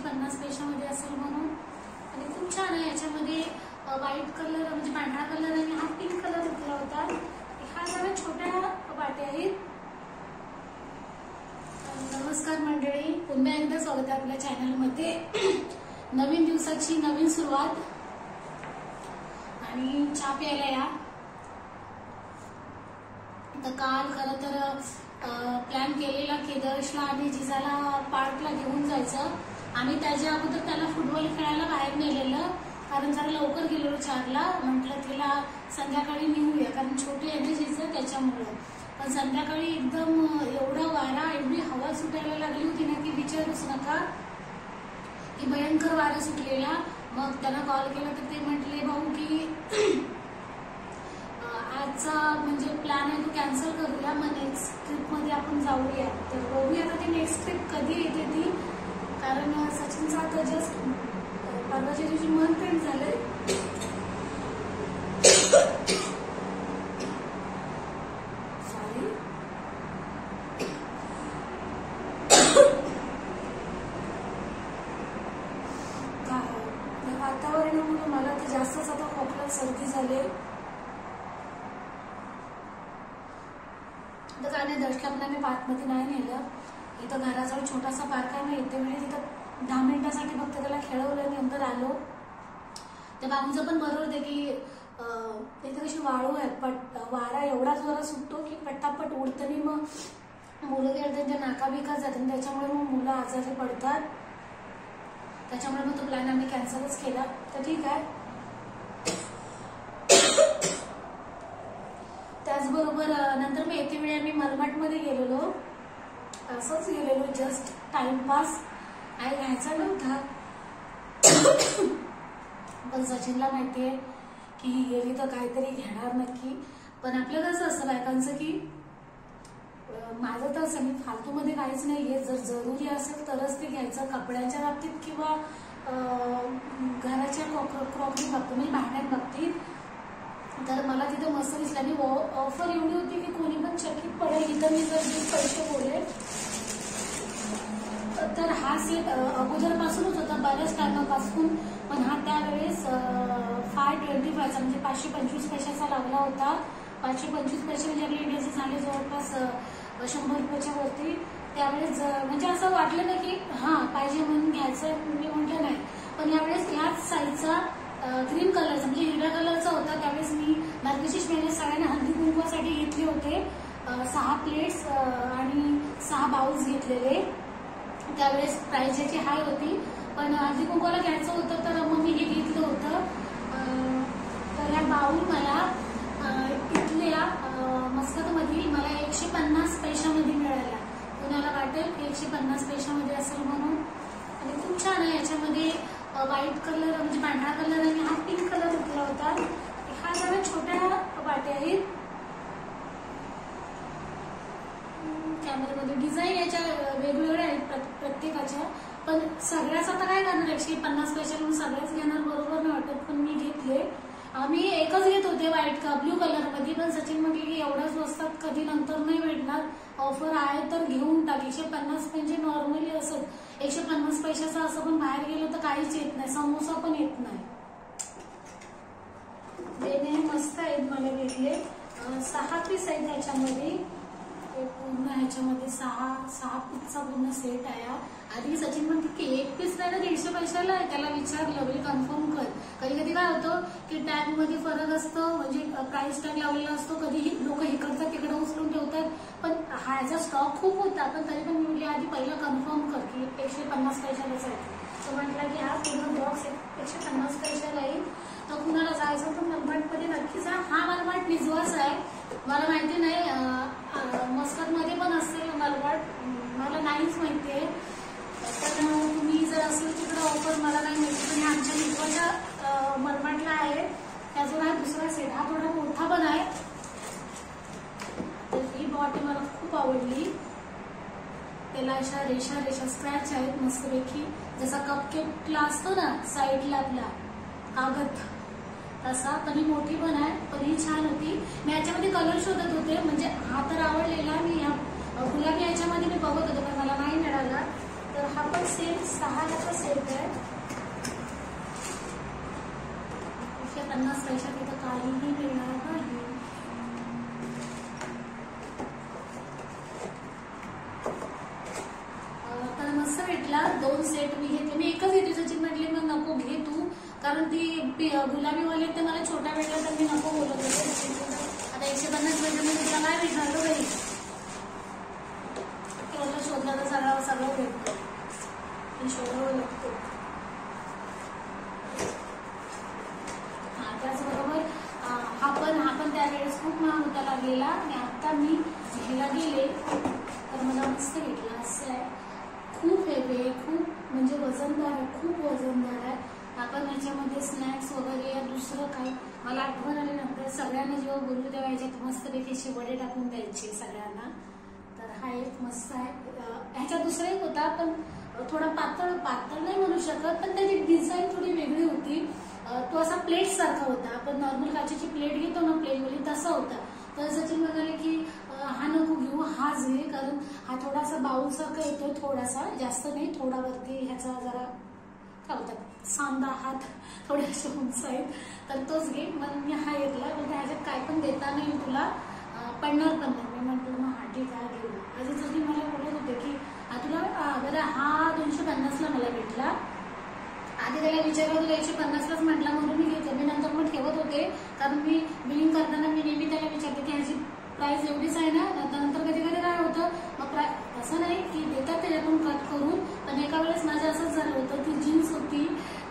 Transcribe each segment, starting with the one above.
150 पैशामध्ये असेल म्हणून. आणि खूप छान आहे. याच्यामध्ये व्हाईट कलर म्हणजे पांढरा कलर आणि हा पिंक कलर घेतला होता. ह्या जरा छोट्या वाट्या आहेत. नमस्कार मंडळी, पुन्हा एकदा स्वागत आहे आपल्या चॅनलमध्ये. नवीन दिवसाची नवीन सुरुवात आणि चहा प्यायला या. तर काल खरं तर प्लॅन केलेला केदारेशला आणि जिजाला पार्कला घेऊन जायचं. आम्ही त्याच्या अगोदर त्याला फुटबॉल खेळायला बाहेर नेलेलं, कारण जरा लवकर गेलो 4ला. म्हटलं तिला संध्याकाळी नेऊया, कारण छोटी आहे जिजा त्याच्यामुळं. पण संध्याकाळी एकदम एवढा वारा, एवढी हवा सुटायला लागली होती ना की विचारूच नका, की भयंकर वारा सुटलेला. मग त्यांना कॉल केला तर ते म्हटले भाऊ की आजचा म्हणजे प्लॅन आहे तो कॅन्सल करूया, मग नेक्स्ट ट्रिप मध्ये आपण जाऊया. तर बघूया आता ती नेक्स्ट ट्रिप कधी येते ती, कारण सचिनचा आता जस्ट परवाच्या दिवशी मंथ एंड झालंय. वातावरणामुळे मला तर जास्तच आता खोकला सर्दी झाले. तर काय नाही, दर्शनाला मी पार्कमध्ये नाही नेलं. इथं घराजवळ छोटासा पार्क आहे ना, इथे म्हणजे तिथं 10 मिनिटासाठी फक्त त्याला खेळवलं, नंतर आलो. त्या बाबूचं पण बरोबर होते की इथं कशी वाळू आहे, पण वारा एवढा जोरात सुटतो की पटापट उडतनी मग मुलं त्यांच्या नाकाबिका जातात, त्याच्यामुळे मग मुलं आजारी पडतात. त्याच्यामुळे मग तो प्लॅन आम्ही कॅन्सलच केला. तर ठीक आहे. त्याचबरोबर नंतर मी येते वेळी आम्ही मलमाटमध्ये गेलेलो. असंच गेलेलो, जस्ट टाइमपास. काय घ्यायचा नव्हता, पण सचिनला माहितीये की ही गेली तर काहीतरी घेणार नक्की. पण आपलं कसं असतं बायकांचं की माझं तर असं मी फालतूमध्ये काहीच नाहीये. जर जरुरी असेल तरच ते घ्यायचं, कपड्यांच्या बाबतीत किंवा घराच्या क्रॉकरी बाबतीत म्हणजे भांड्यां बाबतीत. तर मला तिथं मस्त दिसलं आणि ऑफर एवढी होती की कोणी पण चकित पडेल. इथं मी जर पैसे बोलले तर हा सेट अगोदरपासूनच होता, बऱ्याच टायमापासून. पण हा त्यावेळेस 525चा म्हणजे 525 पैशाचा लागला होता. 525 पैसे म्हणजे आपल्या इंडियाचे झाले जवळपास 100 रुपयाच्या वरती. त्यावेळेस म्हणजे असं वाटलं ना की हा पाहिजे म्हणून घ्यायचं. मी म्हटलं नाही, पण यावेळेस ह्याच साईजचा क्रीम कलरचा म्हणजे हिरव्या कलरचा होता. त्यावेळेस मी मार्गशीर्ष महिन्यात सगळ्यांना हळदी कुंकवासाठी घेतले होते. 6 प्लेट्स आणि 6 बाउल्स घेतलेले. त्यावेळेस प्राइस याची हाय होती, पण हळदी कुंकवाला घ्यायचं होतं तर मग मी हे घेतलं होतं. तर या बाउल मला इथल्या मस्कतमधील मला 150 पैशामध्ये मिळाला. कुणाला वाटेल 150 पैशामध्ये असेल म्हणून. आणि खूप छान आहे. याच्यामध्ये व्हाईट कलर म्हणजे पांढरा कलर आणि हा पिंक कलर घेतला होता. ह्या जरा छोट्या वाट्या आहेत. कॅमेऱ्यामध्ये डिझाईन याच्या वेगवेगळ्या आहेत प्रत्येकाच्या, पण सगळ्याच आता काय करणार 150 पैसे म्हणून सगळ्याच घेणार बरोबर नाही वाटत. पण मी घेतले. मी एकच घेत होते व्हाईट ब्ल्यू कलर मध्ये, पण सचिन म्हटले की एवढ्या स्वस्तात कधी नंतर नाही भेटणार, ऑफर आहे तर घेऊन टाक. 150 म्हणजे नॉर्मली असं 150 पैशाचा असं पण बाहेर गेलं तर काहीच येत नाही, समोसा पण येत नाही. वेणे मस्त आहेत, मला भेटले. 6 पीस आहेत ह्याच्यामध्ये. पूर्ण ह्याच्यामध्ये 6 पीसचा पूर्ण सेट आहे. आधी सचिन म्हणते की 1 पीस नाही ना 150 पैशाला आहे. त्याला विचारलं म्हणजे कन्फर्म कर. कधी कधी काय होतं की टॅग मध्ये फरक असतो, म्हणजे प्राइस टॅग लावलेला असतो. कधी लोक इकडचा तिकडे उचलून ठेवतात. पण ह्याचा स्टॉक खूप होता, पण तरी पण मी आधी पहिला कन्फर्म कर की 150 पैशालाच आहे. तो म्हटला की हा पूर्ण बॉक्स 150 पैशाला येईल. तर कुणाला जायचं तर मलमाटमध्ये नक्कीच जा. हा मलमाट निजवाचा आहे. मला माहिती नाही मस्कतमध्ये पण असेल मलमाट, मला नाहीच माहितीये. तर तुम्ही जर असेल तिकडे ऑफर मला नाही माहिती, पण आमच्या निजवाच्या मलमाटला आहे. त्याचा हा दुसरा सेट, हा थोडा मोठा पण आहे. तर ही बॉटल मला खूप आवडली. त्याला अशा रेषा स्क्रॅच आहेत मस्तपैकी, जसा कपकेकला असतो ना साईडला आपला कागद तसा. पण ही मोठी पण आहे, पण ही छान होती. मी याच्यामध्ये कलर शोधत होते, म्हणजे हा तर आवडलेला. मी गुलाबी याच्यामध्ये मी बघत होते पण मला नाही मिळाला. तर हा पण सेम 6चा सेट आहे. 150 पैशात इथं काहीही मिळणार नाही. तर मस्त भेटला. 2 सेट मी घेतले. मी एकच घेतली. सचिन म्हटले मग नको घे तू, कारण ती गुलाबीवाले ते मला छोटा भेटला तर मी नको बोलत होते. आता 150 पैशामध्ये तुला काय भेटणार तो घरी, तेवढा शोधला तर सगळं भेटतो. शोधावं लागतो. त्याचबरोबर हा पण त्यावेळेस खूप महाग होता लागलेला आणि आता मी घ्यायला गेले तर मला मस्त भेटला. असं आहे, खूप हेवी आहे, खूप म्हणजे वजनदार आहे, खूप वजनदार आहे. आपण याच्यामध्ये स्नॅक्स वगैरे या दुसरं काही, मला आठवण आली नंतर सगळ्यांना जेव्हा बोलू तेव्हा याच्यात मस्तपैकी असे वडे टाकून द्यायचे सगळ्यांना. तर हा एक मस्त आहे. ह्याच्यात दुसरा एक होता पण थोडा पातळ नाही म्हणू शकत, पण त्याची डिझाईन थोडी वेगळी होती. तो असा प्लेट सारखा होता. आपण नॉर्मल काचेची प्लेट घेतो ना प्लेनवाली, तसा होता. तर सचिन म्हणाले की हा नको घेऊ, हाच घे, कारण हा थोडासा बाउल सारखा येतोय, थोडासा, जास्त नाही, थोडा वरती ह्याचा जरा काय होतात सांदा हात थोडेसे उंच आहेत, तर तोच घे. मग मी हा घेतला. म्हणजे ह्याच्यात काय पण देता नाही तुला, पडणार पण नाही. मी म्हटलं मग हा ठीक आहे घेऊ. अजून सचिन मला बोलत होते की तुला बरं हा 250ला मला भेटला. आधी त्याला विचारलं तुला 150लाच म्हटला म्हणून मी घेतलं. मी नंतर मग ठेवत होते, कारण मी बिलिंग करताना मी नेहमी त्याला विचारते की ह्याची प्राइस एवढीच आहे ना. नंतर कधी कधी काय होतं मग असं नाही की देतात त्याच्यातून कट करून, पण एका वेळेस माझं असंच झालं होतं. ती जीन्स होती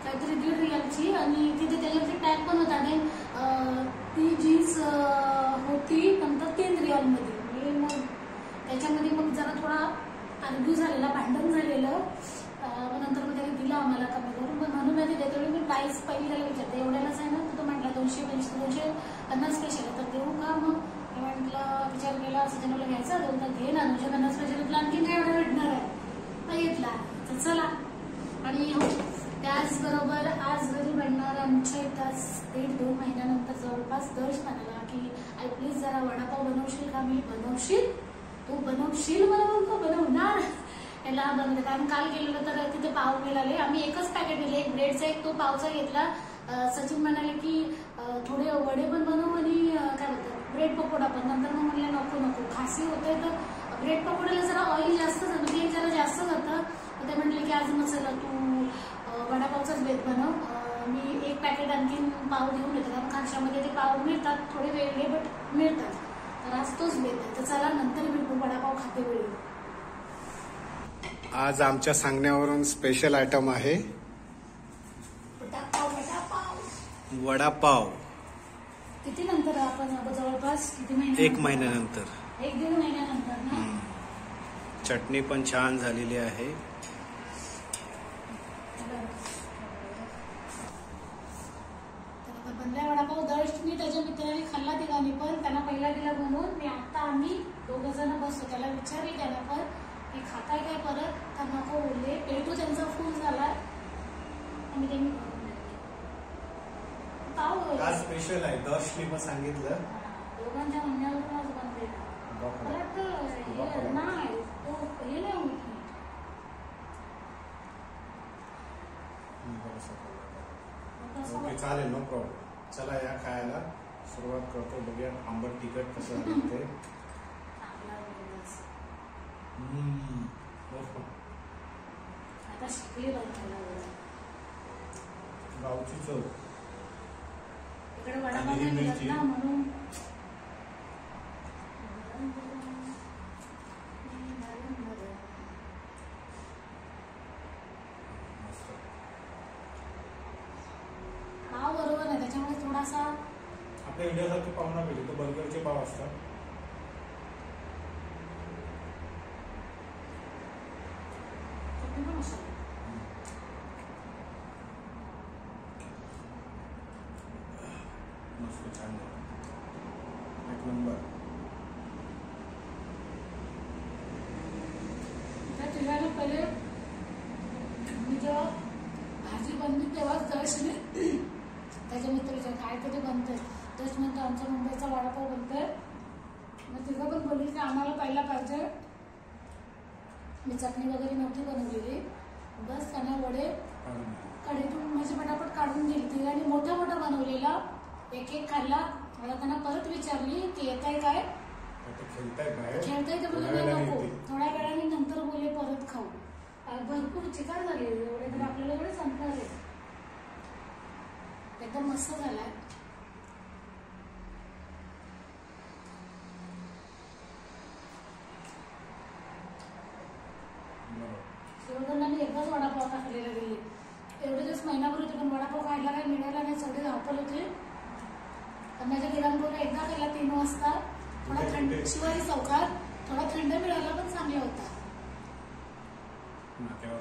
काहीतरी 1.5 रियालची आणि तिथे त्याच्यावरती टॅग पण होता. आणि ती जीन्स होती नंतर 3 रियालमध्ये. मग त्याच्यामध्ये मग जरा थोडा आर्ग्यू झालेला, भांडण झालेलं. नंतर मग त्याने दिला आम्हाला कमी करून. पण म्हणून आधी देतो मी प्राइस पहिली त्याला विचारते एवढ्यालाच आहे ना. तो म्हटला 250 पैशाला, तर देऊ का. मग मी म्हटलं विचार केला असं जनवला घ्यायचा, तर घे ना 250 पैशाला, तुला आणखी काय एवढा भेटणार आहे. घेतला तर चला. आणि त्याचबरोबर आज घरी बनणार आमच्या इथं 1.5-2 महिन्यानंतर जवळपास दर्श म्हणाला की आई प्लीज जरा वडापाव बनवशील का. मी बनवशील, तू बनवशील, मला बोलतो बनवणार याला बनवते. कारण काल गेलेलो तर तिथे पाव मिळाले. आम्ही एकच पॅकेट दिले, एक ब्रेडचा एक तो पावचा घेतला. सचिन म्हणाले की थोडे वडे पण बनव आणि काय बोलतात ब्रेड पकोडा पण. नंतर मग म्हणले नको खासी होते, तर ब्रेड पकोड्याला जरा ऑइल जास्त जातं, तेल जरा जास्त जातं. ते म्हटले की आज मग चला तू वडापावचाच बेत बनव. मी एक पॅकेट आणखीन पाव घेऊन येतो, कारण खाशामध्ये ते पाव मिळतात थोडे वेगळे बट मिळतात. तर आज तोच बेत आहे. तर चला नंतर भेटू वडापाव खाते वेळी. आज आमच्या सांगण्यावरून स्पेशल आयटम आहे वडापाव. किती नंतर आपण जवळपास किती महिने, 1 महिन्यानंतर, 1-1.5 महिन्यानंतर ना. चटणी पण छान झालेली आहे. बनलाय वडापाव. दर्श मी त्याच्या मित्राने खाल्ला तिघांनी पण, त्यांना पहिला दिला म्हणून. मी आता आम्ही 2 जण बसतो. त्याला विचारले त्याला पण की खाताय काय परत, तर नको बोलले. पेटू त्यांचा फुल झाला आणि त्यांनी पाव स्पेशल आहे. दर्शने पण सांगितलं, दोघांच्या म्हणण्यावरून आज बनले. नाही तो हे नाही होत. ओके चालेल, नो प्रॉब्लेम. चला या खायला सुरुवात करतो. बघूया आंबट तिखट कसं आहे ते. आता शिकली गावची चव. इकडे वडापाव नाही मिळत ना म्हणून. पाव बरोबर नाही, त्याच्यामुळे थोडासा आपल्या इंडियासारखे पाव ना भेटले, तो बर्गरचे पाव असतात. मस्त छान, 1 नंबर. तिघांना पहिले मी जेव्हा भाजी बनली तेव्हाच दर्शने त्याच्या मित्राच्या काय तरी बनतंय. दर्श म्हणतो आमच्या मुंबईचा वडापाव बनतोय. मग तिघं पण बोलली की आम्हाला पहिला पाहिजे. मी चटणी वगैरे नव्हती बनवलेली, बस त्याने वडे काढून घे. कढईतून म्हणजे पटापट काढून दिली आणि मोठा मोठा बनवलेला एक एक खाल्ला. मला त्यांना परत विचारली की येत आहे काय, आता खेळताय बाहेर, खेळताय तर बोलले थोड्या नाही वेळाने नको, येतील. थोड्या वेळाने नंतर बोलले परत खाऊ. भरपूर चिकार झाले एवढे तर आपल्याला एवढे संपणार आहे. एकदम मस्त झालाय. बरोबर. शिवगंधाने एकदाच वडापाव खाल्लेला गेले. एवढे दिवस महिनाभर होते पण वडापाव खायला काही मिळाला नाही. सगळे धावपल होते. पण माझ्या दिरांबरोबर एकदा खाल्ला 3 वाजता. थोडा थंड, शिवाजी चौकात थोडा थंड मिळाला पण चांगला होता. नाक्यावर